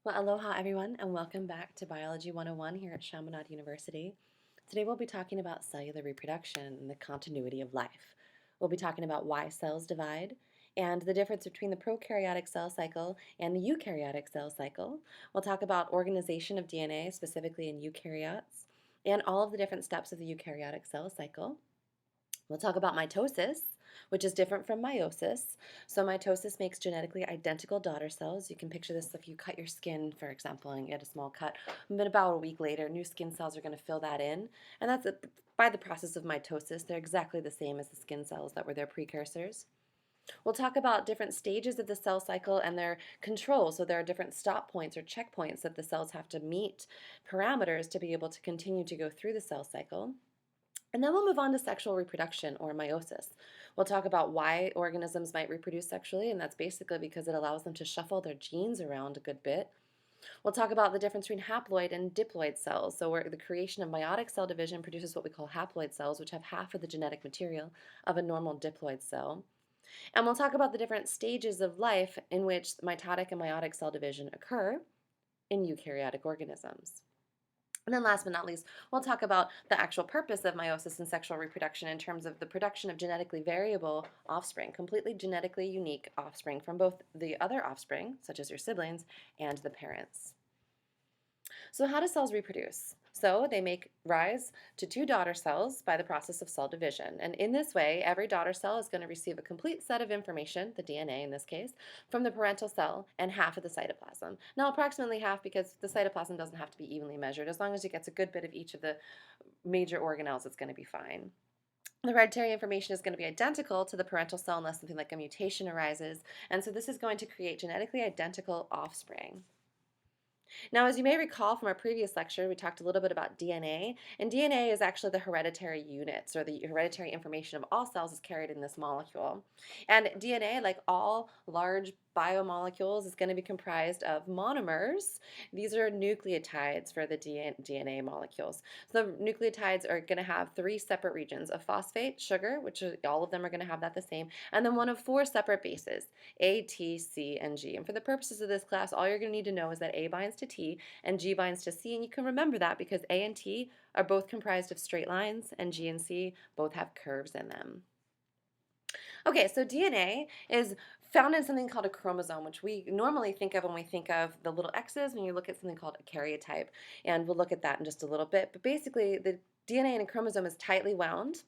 Well, aloha everyone, and welcome back to Biology 101 here at Chaminade University. Today we'll be talking about cellular reproduction and the continuity of life. We'll be talking about why cells divide and the difference between the prokaryotic cell cycle and the eukaryotic cell cycle. We'll talk about organization of DNA, specifically in eukaryotes, and all of the different steps of the eukaryotic cell cycle. We'll talk about mitosis, which is different from meiosis. So mitosis makes genetically identical daughter cells. You can picture this if you cut your skin, for example, and get a small cut. But about a week later, new skin cells are going to fill that in. And that's by the process of mitosis. They're exactly the same as the skin cells that were their precursors. We'll talk about different stages of the cell cycle and their control. So there are different stop points or checkpoints that the cells have to meet, parameters to be able to continue to go through the cell cycle. And then we'll move on to sexual reproduction or meiosis. We'll talk about why organisms might reproduce sexually, and that's basically because it allows them to shuffle their genes around a good bit. We'll talk about the difference between haploid and diploid cells. So where the creation of meiotic cell division produces what we call haploid cells, which have half of the genetic material of a normal diploid cell. And we'll talk about the different stages of life in which mitotic and meiotic cell division occur in eukaryotic organisms. And then last but not least, we'll talk about the actual purpose of meiosis and sexual reproduction in terms of the production of genetically variable offspring, completely genetically unique offspring from both the other offspring, such as your siblings, and the parents. So how do cells reproduce? So they make rise to two daughter cells by the process of cell division. And in this way, every daughter cell is going to receive a complete set of information, the DNA in this case, from the parental cell and half of the cytoplasm. Now, approximately half because the cytoplasm doesn't have to be evenly measured. As long as it gets a good bit of each of the major organelles, it's going to be fine. The hereditary information is going to be identical to the parental cell unless something like a mutation arises. And so this is going to create genetically identical offspring. Now, as you may recall from our previous lecture, we talked a little bit about DNA, and DNA is actually the hereditary units, or the hereditary information of all cells is carried in this molecule. And DNA, like all large biomolecules, is going to be comprised of monomers. These are nucleotides for the DNA molecules. So the nucleotides are going to have three separate regions: a phosphate, sugar, which all of them are going to have that the same, and then one of four separate bases: A, T, C, and G. And for the purposes of this class, all you're going to need to know is that A binds to T and G binds to C. And you can remember that because A and T are both comprised of straight lines, and G and C both have curves in them. Okay, so DNA is found in something called a chromosome, which we normally think of when we think of the little X's when you look at something called a karyotype. And we'll look at that in just a little bit. But basically, the DNA in a chromosome is tightly wound,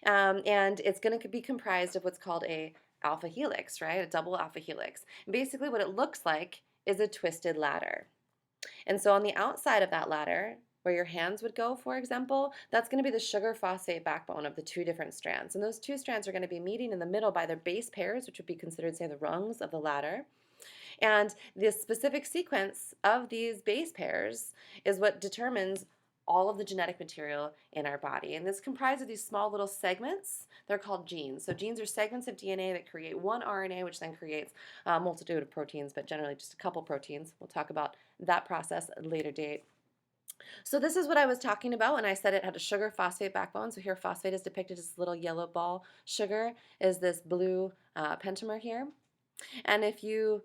and it's going to be comprised of what's called a alpha helix, right? A double alpha helix. And basically, what it looks like is a twisted ladder. And so on the outside of that ladder, where your hands would go, for example, that's going to be the sugar phosphate backbone of the two different strands. And those two strands are going to be meeting in the middle by their base pairs, which would be considered, say, the rungs of the ladder. And the specific sequence of these base pairs is what determines all of the genetic material in our body. And this comprises of these small little segments. They're called genes. So genes are segments of DNA that create one RNA, which then creates a multitude of proteins, but generally just a couple proteins. We'll talk about that process at a later date. So this is what I was talking about when I said it had a sugar phosphate backbone. So here phosphate is depicted as this little yellow ball. Sugar is this blue pentamer here. And if you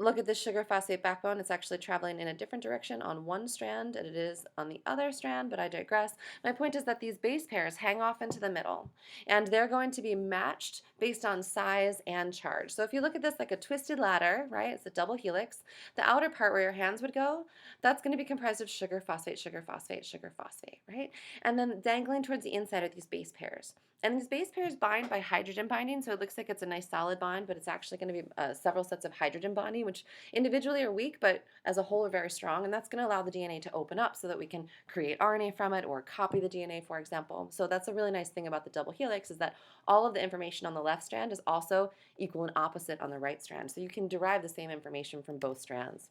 look at this sugar phosphate backbone, it's actually traveling in a different direction on one strand than it is on the other strand, but I digress. My point is that these base pairs hang off into the middle, and they're going to be matched based on size and charge. So if you look at this like a twisted ladder, right, it's a double helix, the outer part where your hands would go, that's going to be comprised of sugar phosphate, sugar phosphate, sugar phosphate, right? And then dangling towards the inside are these base pairs. And these base pairs bind by hydrogen binding, so it looks like it's a nice solid bond, but it's actually going to be several sets of hydrogen bonding, which individually are weak, but as a whole are very strong, and that's going to allow the DNA to open up so that we can create RNA from it or copy the DNA, for example. So that's a really nice thing about the double helix is that all of the information on the left strand is also equal and opposite on the right strand, so you can derive the same information from both strands.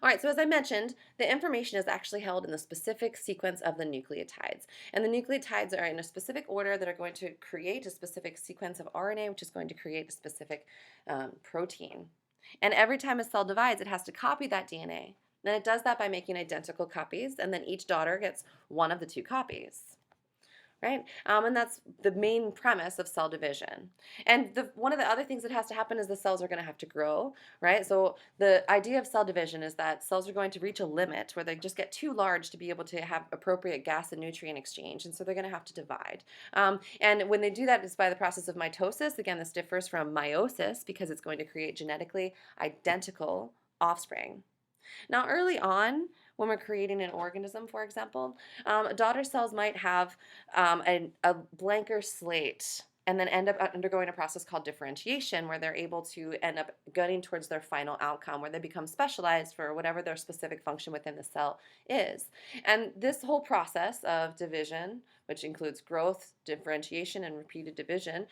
All right, so as I mentioned, the information is actually held in the specific sequence of the nucleotides. And the nucleotides are in a specific order that are going to create a specific sequence of RNA, which is going to create a specific protein. And every time a cell divides, it has to copy that DNA. Then it does that by making identical copies, and then each daughter gets one of the two copies. right? And that's the main premise of cell division. And one of the other things that has to happen is the cells are going to have to grow, right? So the idea of cell division is that cells are going to reach a limit where they just get too large to be able to have appropriate gas and nutrient exchange, and so they're going to have to divide. And when they do that, it's by the process of mitosis. Again, this differs from meiosis because it's going to create genetically identical offspring. Now, early on, when we're creating an organism, for example, daughter cells might have a blanker slate and then end up undergoing a process called differentiation, where they're able to end up gunning towards their final outcome, where they become specialized for whatever their specific function within the cell is. And this whole process of division, which includes growth, differentiation, and repeated division,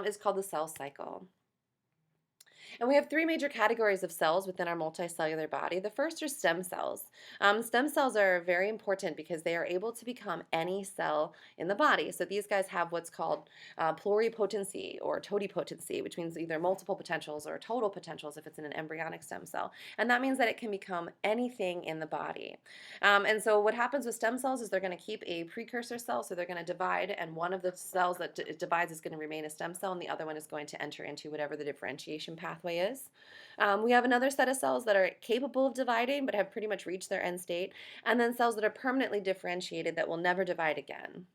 is called the cell cycle. And we have three major categories of cells within our multicellular body. The first are stem cells. Stem cells are very important because they are able to become any cell in the body. So these guys have what's called pluripotency or totipotency, which means either multiple potentials or total potentials if it's in an embryonic stem cell. And that means that it can become anything in the body. And so what happens with stem cells is they're going to keep a precursor cell, so they're going to divide, and one of the cells that it divides is going to remain a stem cell, and the other one is going to enter into whatever the differentiation pathway is. We have another set of cells that are capable of dividing but have pretty much reached their end state, and then cells that are permanently differentiated that will never divide again.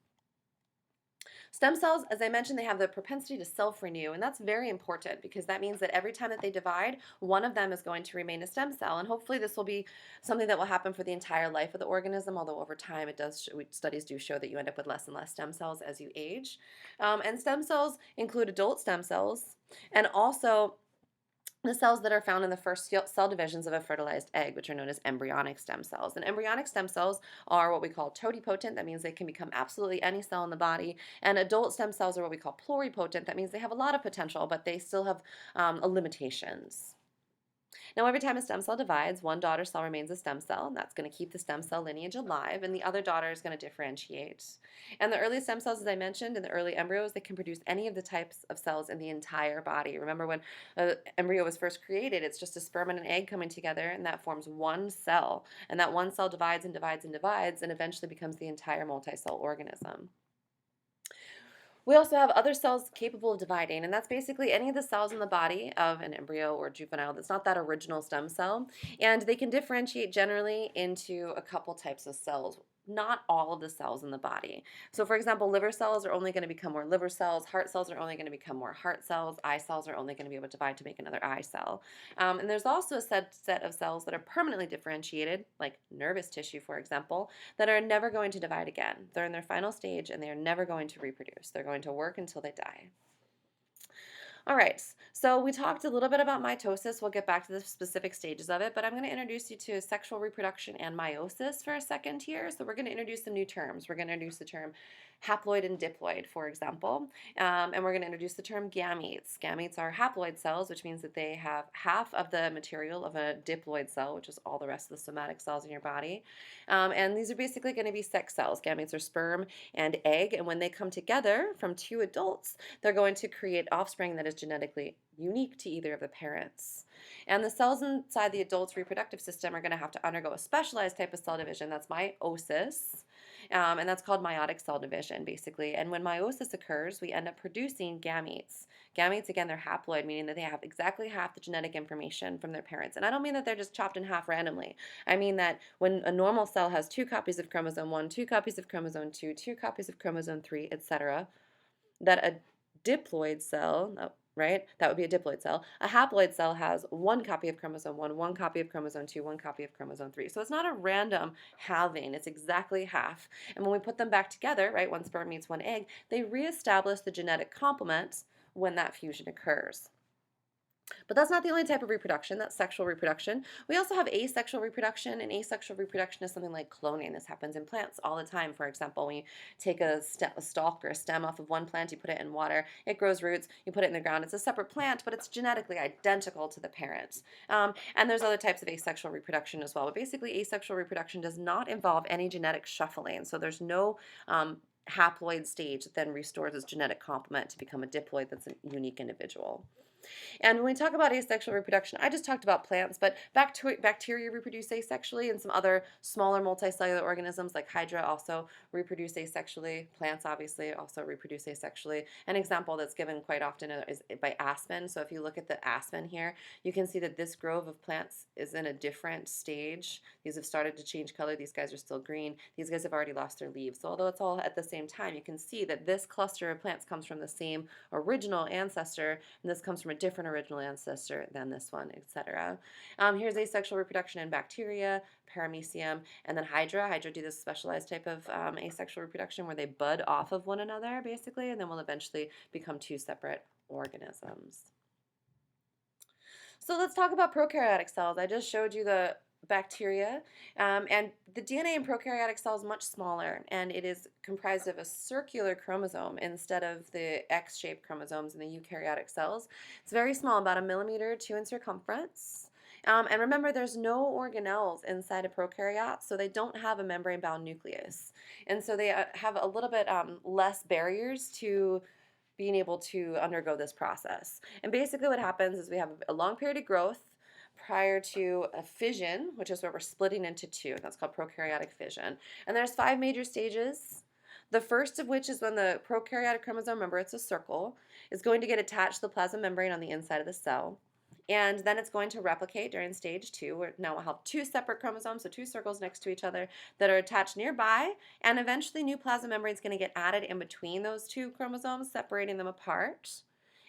Stem cells, as I mentioned, they have the propensity to self-renew, and that's very important because that means that every time that they divide, one of them is going to remain a stem cell, and hopefully this will be something that will happen for the entire life of the organism, although over time studies do show that you end up with less and less stem cells as you age. And stem cells include adult stem cells and also the cells that are found in the first cell divisions of a fertilized egg, which are known as embryonic stem cells. And embryonic stem cells are what we call totipotent. That means they can become absolutely any cell in the body. And adult stem cells are what we call pluripotent. That means they have a lot of potential, but they still have limitations. Now, every time a stem cell divides, one daughter cell remains a stem cell, and that's going to keep the stem cell lineage alive, and the other daughter is going to differentiate. And the early stem cells, as I mentioned, in the early embryos, they can produce any of the types of cells in the entire body. Remember when an embryo was first created, it's just a sperm and an egg coming together, and that forms one cell. And that one cell divides and divides and divides, and eventually becomes the entire multicell organism. We also have other cells capable of dividing, and that's basically any of the cells in the body of an embryo or juvenile that's not that original stem cell. And they can differentiate generally into a couple types of cells. Not all of the cells in the body. So, for example, liver cells are only going to become more liver cells, heart cells are only going to become more heart cells, eye cells are only going to be able to divide to make another eye cell. And there's also a set of cells that are permanently differentiated, like nervous tissue, for example, that are never going to divide again. They're in their final stage and they are never going to reproduce. They're going to work until they die. All right, so we talked a little bit about mitosis. We'll get back to the specific stages of it, but I'm going to introduce you to sexual reproduction and meiosis for a second here. So we're going to introduce some new terms. We're going to introduce the term haploid and diploid, for example, and we're going to introduce the term gametes. Gametes are haploid cells, which means that they have half of the material of a diploid cell, which is all the rest of the somatic cells in your body. And these are basically going to be sex cells. Gametes are sperm and egg, and when they come together from two adults, they're going to create offspring that is genetically unique to either of the parents. And the cells inside the adult's reproductive system are going to have to undergo a specialized type of cell division. That's meiosis. And that's called meiotic cell division, basically. And when meiosis occurs, we end up producing gametes. Gametes, again, they're haploid, meaning that they have exactly half the genetic information from their parents. And I don't mean that they're just chopped in half randomly. I mean that when a normal cell has 2 copies of chromosome 1, 2 copies of chromosome 2, 2 copies of chromosome 3, etc., that a diploid cell, right? That would be a diploid cell. A haploid cell has 1 copy of chromosome 1, 1 copy of chromosome 2, 1 copy of chromosome 3. So it's not a random halving, it's exactly half. And when we put them back together, right, one sperm meets one egg, they reestablish the genetic complement when that fusion occurs. But that's not the only type of reproduction. That's sexual reproduction. We also have asexual reproduction, and asexual reproduction is something like cloning. This happens in plants all the time. For example, when you take a stalk or a stem off of one plant, you put it in water, it grows roots, you put it in the ground. It's a separate plant, but it's genetically identical to the parent. And there's other types of asexual reproduction as well. But basically, asexual reproduction does not involve any genetic shuffling. So there's no haploid stage that then restores its genetic complement to become a diploid that's a unique individual. And when we talk about asexual reproduction, I just talked about plants, but bacteria reproduce asexually, and some other smaller multicellular organisms like Hydra also reproduce asexually. Plants obviously also reproduce asexually. An example that's given quite often is by aspen. So if you look at the aspen here, you can see that this grove of plants is in a different stage. These have started to change color. These guys are still green. These guys have already lost their leaves. So although it's all at the same time, you can see that this cluster of plants comes from the same original ancestor, and this comes from a different original ancestor than this one, etc. Here's asexual reproduction in bacteria, paramecium, and then Hydra. Hydra do this specialized type of asexual reproduction where they bud off of one another, basically, and then will eventually become two separate organisms. So let's talk about prokaryotic cells. I just showed you the bacteria, and the DNA in prokaryotic cells is much smaller, and it is comprised of a circular chromosome instead of the X-shaped chromosomes in the eukaryotic cells. It's very small, about 1 millimeter or 2 in circumference. And remember, there's no organelles inside a prokaryote, so they don't have a membrane-bound nucleus. And so they have a little bit less barriers to being able to undergo this process. And basically what happens is we have a long period of growth prior to a fission, which is where we're splitting into two. That's called prokaryotic fission. And there's 5 major stages. The first of which is when the prokaryotic chromosome, remember it's a circle, is going to get attached to the plasma membrane on the inside of the cell. And then it's going to replicate during stage 2, where now we'll have 2 separate chromosomes, so 2 circles next to each other that are attached nearby, and eventually new plasma membrane is going to get added in between those 2 chromosomes, separating them apart.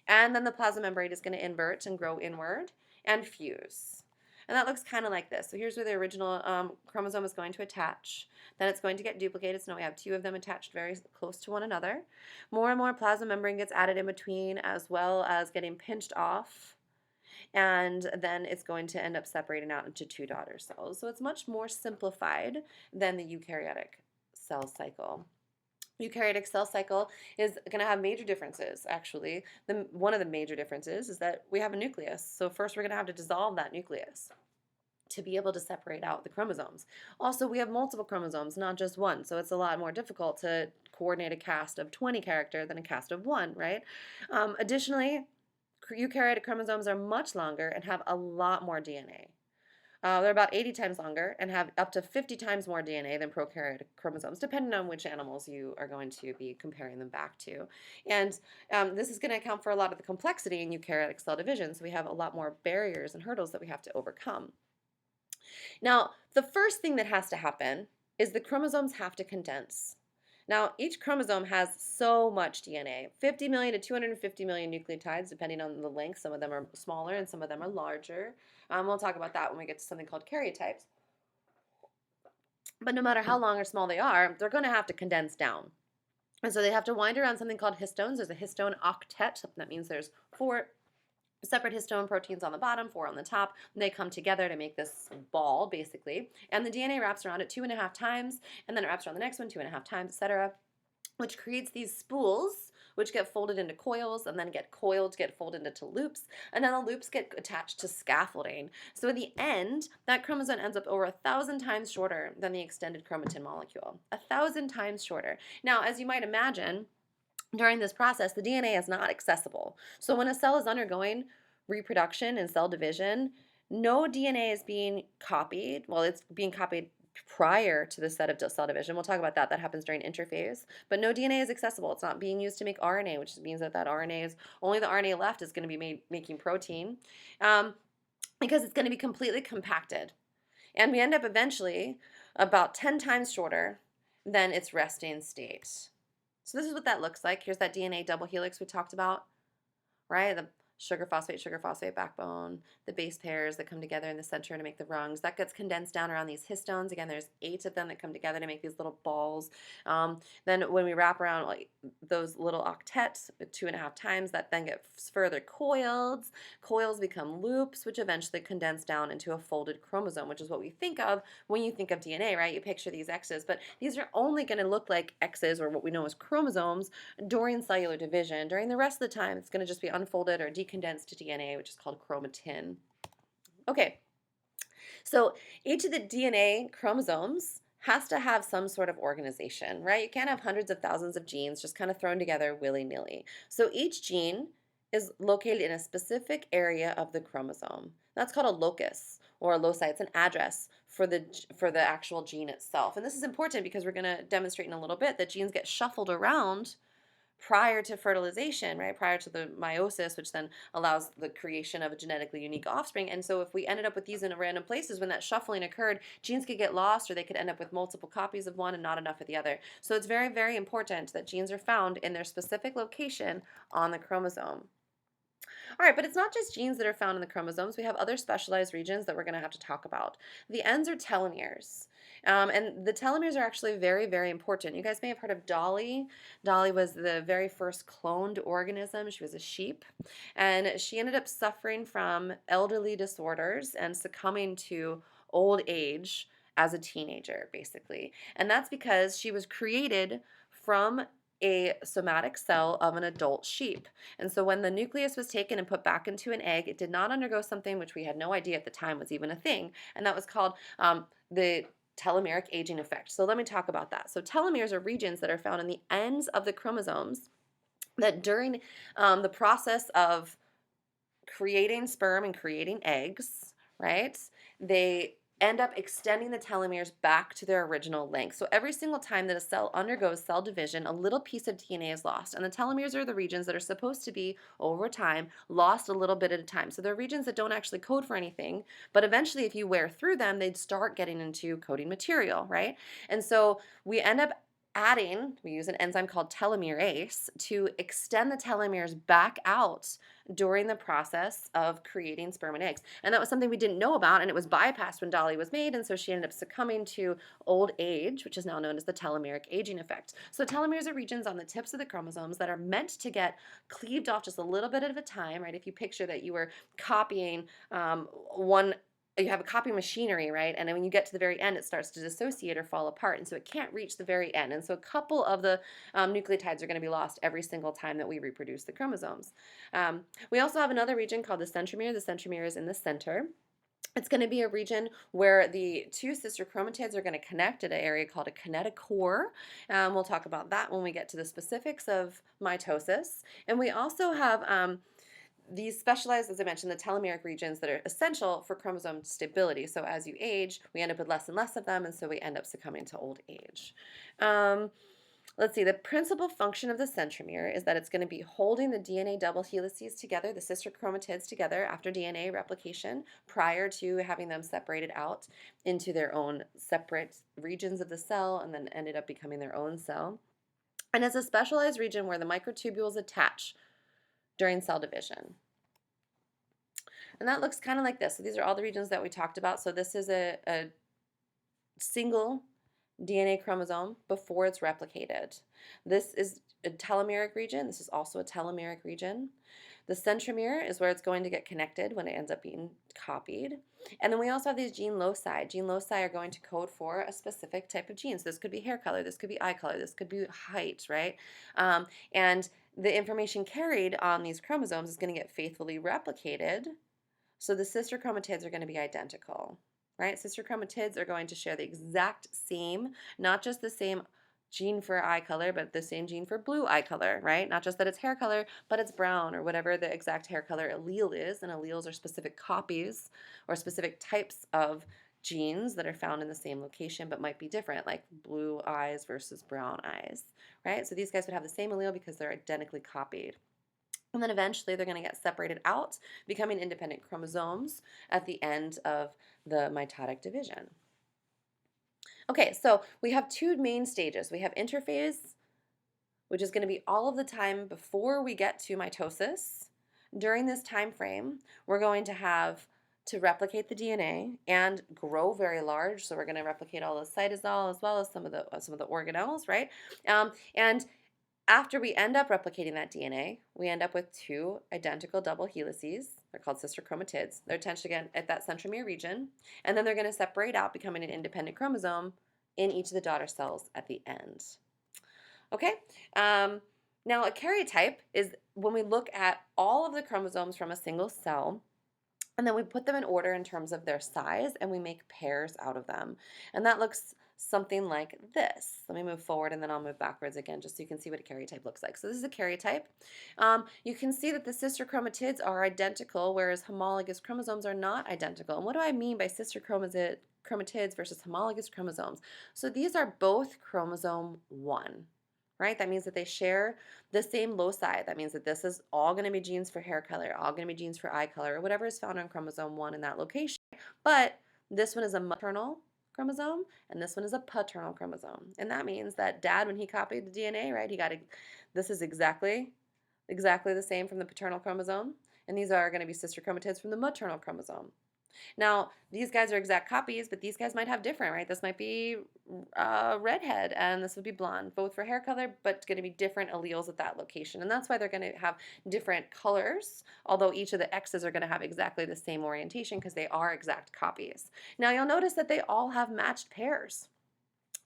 And then the plasma membrane is going to invert and grow inward and fuse. And that looks kind of like this. So here's where the original chromosome is going to attach. Then it's going to get duplicated, so now we have 2 of them attached very close to one another. More and more plasma membrane gets added in between, as well as getting pinched off. And then it's going to end up separating out into 2 daughter cells. So it's much more simplified than the eukaryotic cell cycle. Eukaryotic cell cycle is going to have major differences, actually. One of the major differences is that we have a nucleus. So first we're going to have to dissolve that nucleus to be able to separate out the chromosomes. Also, we have multiple chromosomes, not just one. So it's a lot more difficult to coordinate a cast of 20 character than a cast of 1, right? Additionally, eukaryotic chromosomes are much longer and have a lot more DNA. They're about 80 times longer and have up to 50 times more DNA than prokaryotic chromosomes, depending on which animals you are going to be comparing them back to. And this is going to account for a lot of the complexity in eukaryotic cell division, so we have a lot more barriers and hurdles that we have to overcome. Now, the first thing that has to happen is the chromosomes have to condense. Now, each chromosome has so much DNA, 50 million to 250 million nucleotides, depending on the length. Some of them are smaller and some of them are larger. We'll talk about that when we get to something called karyotypes. But no matter how long or small they are, they're going to have to condense down. And so they have to wind around something called histones. There's a histone octet. That means there's 4 separate histone proteins on the bottom, 4 on the top, and they come together to make this ball, basically. And the DNA wraps around it 2.5 times, and then it wraps around the next one 2.5 times, etc., which creates these spools, which get folded into coils, and then get coiled, get folded into loops, and then the loops get attached to scaffolding. So in the end, that chromosome ends up over 1,000 times shorter than the extended chromatin molecule. 1,000 times shorter. Now, as you might imagine, during this process, the DNA is not accessible. So when a cell is undergoing reproduction and cell division, no DNA is being copied. Well, it's being copied prior to the set of cell division. We'll talk about that. That happens during interphase. But no DNA is accessible. It's not being used to make RNA, which means that RNA is only the RNA left is going to be making protein because it's going to be completely compacted. And we end up eventually about 10 times shorter than its resting state. So this is what that looks like. Here's that DNA double helix we talked about, right? The sugar phosphate backbone, the base pairs that come together in the center to make the rungs. That gets condensed down around these histones. Again, there's 8 of them that come together to make these little balls. Then when we wrap around like those little octets 2.5 times, that then gets further coiled. Coils become loops, which eventually condense down into a folded chromosome, which is what we think of when you think of DNA, right? You picture these X's, but these are only going to look like X's, or what we know as chromosomes, during cellular division. During the rest of the time, it's going to just be unfolded or decondensed DNA, which is called chromatin. Okay, so each of the DNA chromosomes has to have some sort of organization, right? You can't have hundreds of thousands of genes just kind of thrown together willy-nilly. So each gene is located in a specific area of the chromosome. That's called a locus or a loci. It's an address for the actual gene itself. And this is important because we're going to demonstrate in a little bit that genes get shuffled around prior to fertilization, right? Prior to the meiosis, which then allows the creation of a genetically unique offspring. And so if we ended up with these in random places when that shuffling occurred, genes could get lost or they could end up with multiple copies of one and not enough of the other. So it's very, very important that genes are found in their specific location on the chromosome. All right, but it's not just genes that are found in the chromosomes. We have other specialized regions that we're going to have to talk about. The ends are telomeres. And the telomeres are actually very, very important. You guys may have heard of Dolly. Dolly was the very first cloned organism. She was a sheep. And she ended up suffering from elderly disorders and succumbing to old age as a teenager, basically. And that's because she was created from a somatic cell of an adult sheep. And so when the nucleus was taken and put back into an egg, it did not undergo something which we had no idea at the time was even a thing, and that was called the telomeric aging effect. So let me talk about that. So telomeres are regions that are found in the ends of the chromosomes that during the process of creating sperm and creating eggs, right, they end up extending the telomeres back to their original length. So every single time that a cell undergoes cell division, a little piece of DNA is lost. And the telomeres are the regions that are supposed to be, over time, lost a little bit at a time. So they're regions that don't actually code for anything, but eventually if you wear through them, they'd start getting into coding material, right? And so we end up we use an enzyme called telomerase to extend the telomeres back out during the process of creating sperm and eggs. And that was something we didn't know about, and it was bypassed when Dolly was made, and so she ended up succumbing to old age, which is now known as the telomeric aging effect. So telomeres are regions on the tips of the chromosomes that are meant to get cleaved off just a little bit at a time, right? If you picture that you were copying you have a copy machinery, right? And then when you get to the very end, it starts to dissociate or fall apart. And so it can't reach the very end. And so a couple of the nucleotides are going to be lost every single time that we reproduce the chromosomes. We also have another region called the centromere. The centromere is in the center. It's going to be a region where the two sister chromatids are going to connect at an area called a kinetochore. We'll talk about that when we get to the specifics of mitosis. And we also have these specialized, as I mentioned, the telomeric regions that are essential for chromosome stability. So as you age, we end up with less and less of them, and so we end up succumbing to old age. Let's see, the principal function of the centromere is that it's going to be holding the DNA double helices together, the sister chromatids together after DNA replication prior to having them separated out into their own separate regions of the cell and then ended up becoming their own cell. And it's a specialized region where the microtubules attach during cell division. And that looks kind of like this. So these are all the regions that we talked about. So this is a single DNA chromosome before it's replicated. This is a telomeric region. This is also a telomeric region. The centromere is where it's going to get connected when it ends up being copied. And then we also have these gene loci. Gene loci are going to code for a specific type of gene. So this could be hair color, this could be eye color, this could be height, right? And the information carried on these chromosomes is going to get faithfully replicated. So the sister chromatids are going to be identical, right? Sister chromatids are going to share the exact same, not just the same gene for eye color, but the same gene for blue eye color, right? Not just that it's hair color, but it's brown or whatever the exact hair color allele is. And alleles are specific copies or specific types of genes that are found in the same location but might be different, like blue eyes versus brown eyes, right? So these guys would have the same allele because they're identically copied. And then eventually they're going to get separated out, becoming independent chromosomes at the end of the mitotic division. Okay, so we have two main stages. We have interphase, which is going to be all of the time before we get to mitosis. During this time frame, we're going to have to replicate the DNA and grow very large. So we're going to replicate all the cytosol as well as some of the organelles, right? And after we end up replicating that DNA, we end up with two identical double helices. They're called sister chromatids. They're attached again at that centromere region, and then they're going to separate out, becoming an independent chromosome in each of the daughter cells at the end. Okay, now a karyotype is when we look at all of the chromosomes from a single cell, and then we put them in order in terms of their size, and we make pairs out of them. And that looks something like this. Let me move forward and then I'll move backwards again just so you can see what a karyotype looks like. So this is a karyotype. You can see that the sister chromatids are identical, whereas homologous chromosomes are not identical. And what do I mean by sister chromatids versus homologous chromosomes? So these are both chromosome 1. Right? That means that they share the same loci. That means that this is all going to be genes for hair color, all going to be genes for eye color, or whatever is found on chromosome 1 in that location. But this one is a maternal chromosome, and this one is a paternal chromosome. And that means that dad, when he copied the DNA, right, this is exactly the same from the paternal chromosome, and these are going to be sister chromatids from the maternal chromosome. Now, these guys are exact copies, but these guys might have different, right? This might be redhead, and this would be blonde, both for hair color, but going to be different alleles at that location. And that's why they're going to have different colors, although each of the X's are going to have exactly the same orientation because they are exact copies. Now, you'll notice that they all have matched pairs.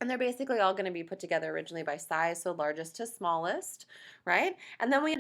And they're basically all going to be put together originally by size, so largest to smallest, right? And then we